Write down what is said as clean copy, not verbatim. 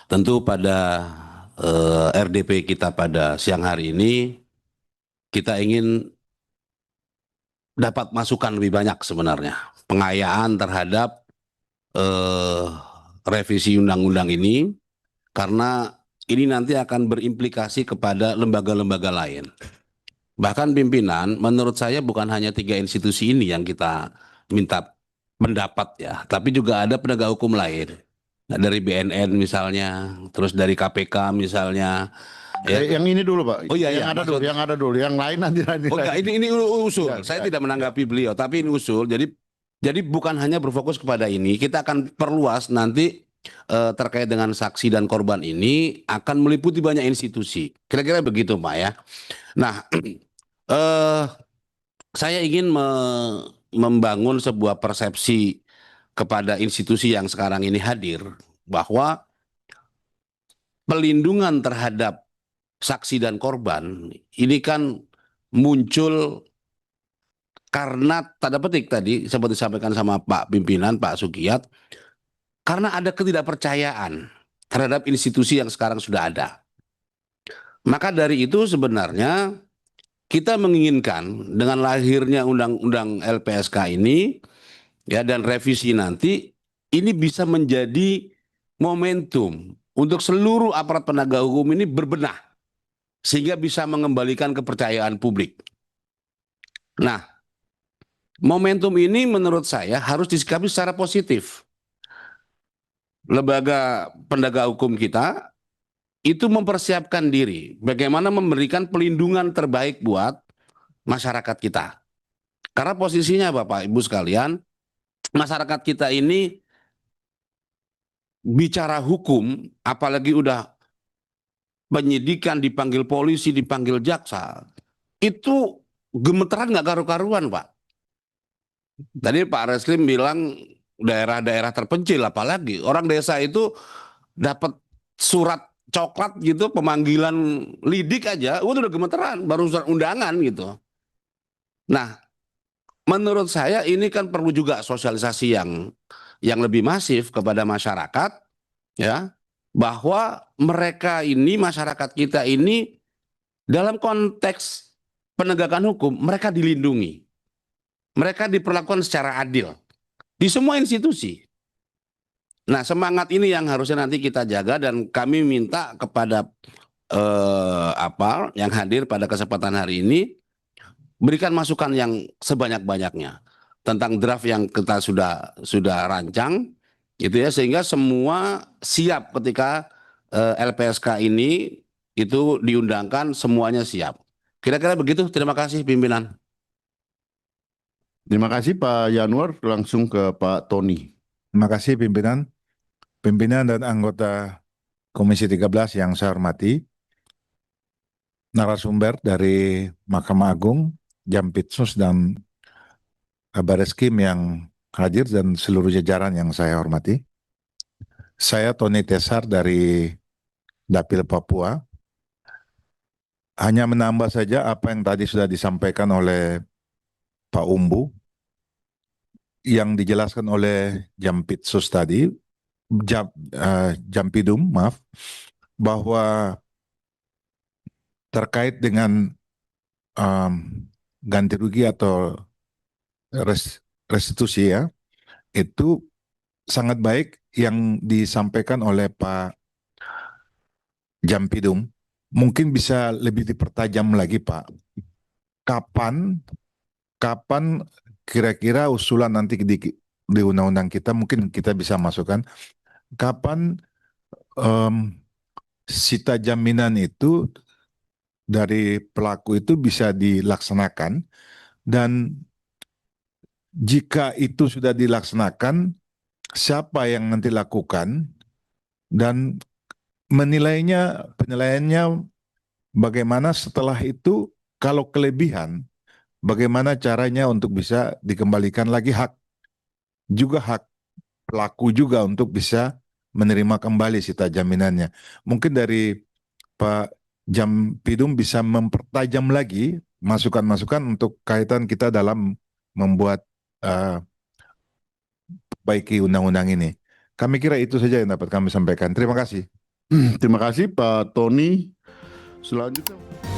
Tentu pada RDP kita pada siang hari ini, kita ingin dapat masukan lebih banyak sebenarnya. Pengayaan terhadap eh, revisi undang-undang ini, karena ini nanti akan berimplikasi kepada lembaga-lembaga lain. Bahkan pimpinan, menurut saya bukan hanya tiga institusi ini yang kita minta pendapat ya, tapi juga ada penegak hukum lain. Nah, dari BNN misalnya, terus dari KPK misalnya, ya. Yang ini dulu Pak, Oh iya yang ya, ada dulu, maksud. yang ada dulu, yang lain nanti nanti Oh enggak, lagi. ini Ya, usul. Saya ya, tidak ya. menanggapi beliau, tapi ini usul. Jadi bukan hanya berfokus kepada ini, kita akan perluas nanti terkait dengan saksi dan korban ini akan meliputi banyak institusi. Kira-kira begitu, Pak ya. Nah, eh saya ingin membangun sebuah persepsi kepada institusi yang sekarang ini hadir bahwa pelindungan terhadap saksi dan korban ini kan muncul karena tanda petik tadi seperti disampaikan sama Pak Pimpinan Pak Sukiyat, karena ada ketidakpercayaan terhadap institusi yang sekarang sudah ada. Maka dari itu sebenarnya kita menginginkan dengan lahirnya undang-undang LPSK ini ya dan revisi nanti ini bisa menjadi momentum untuk seluruh aparat penegak hukum ini berbenah sehingga bisa mengembalikan kepercayaan publik. Nah, momentum ini menurut saya harus disikapi secara positif. Lembaga penegak hukum kita itu mempersiapkan diri bagaimana memberikan pelindungan terbaik buat masyarakat kita. Karena posisinya Bapak Ibu sekalian, masyarakat kita ini bicara hukum, apalagi udah penyidikan, dipanggil polisi, dipanggil jaksa, itu gemeteran nggak karu-karuan, Pak. Tadi Pak Reskrim bilang daerah-daerah terpencil, apalagi orang desa itu dapat surat coklat gitu, pemanggilan lidik aja, udah gemeteran, baru surat undangan gitu. Nah, menurut saya ini kan perlu juga sosialisasi yang lebih masif kepada masyarakat, ya, bahwa mereka ini masyarakat kita ini dalam konteks penegakan hukum mereka dilindungi, mereka diperlakukan secara adil di semua institusi. Nah, semangat ini yang harusnya nanti kita jaga dan kami minta kepada yang hadir pada kesempatan hari ini berikan masukan yang sebanyak-banyaknya tentang draft yang kita sudah rancang gitu ya sehingga semua siap ketika LPSK ini itu diundangkan semuanya siap. Kira-kira begitu. Terima kasih pimpinan. Terima kasih Pak Januar, langsung ke Pak Tony. Terima kasih pimpinan dan anggota Komisi 13 yang saya hormati, narasumber dari Mahkamah Agung, Jampitsus dan Bareskrim yang hadir dan seluruh jajaran yang saya hormati. Saya Tony Tesar dari Dapil Papua. Hanya menambah saja apa yang tadi sudah disampaikan oleh Pak Umbu, yang dijelaskan oleh Jampitsus tadi, Jampidum, maaf, bahwa terkait dengan ganti rugi atau restitusi ya, itu sangat baik yang disampaikan oleh Pak Jampidum. Mungkin bisa lebih dipertajam lagi Pak. Kapan kira-kira usulan nanti di undang-undang kita mungkin kita bisa masukkan kapan sita jaminan itu dari pelaku itu bisa dilaksanakan, dan jika itu sudah dilaksanakan siapa yang nanti lakukan, dan penilaiannya bagaimana setelah itu, kalau kelebihan bagaimana caranya untuk bisa dikembalikan lagi hak pelaku juga untuk bisa menerima kembali sita jaminannya. Mungkin dari Pak Jampidum bisa mempertajam lagi masukan-masukan untuk kaitan kita dalam membuat uh, perbaiki undang-undang ini. Kami kira itu saja yang dapat kami sampaikan. Terima kasih. Terima kasih Pak Tony. Selanjutnya.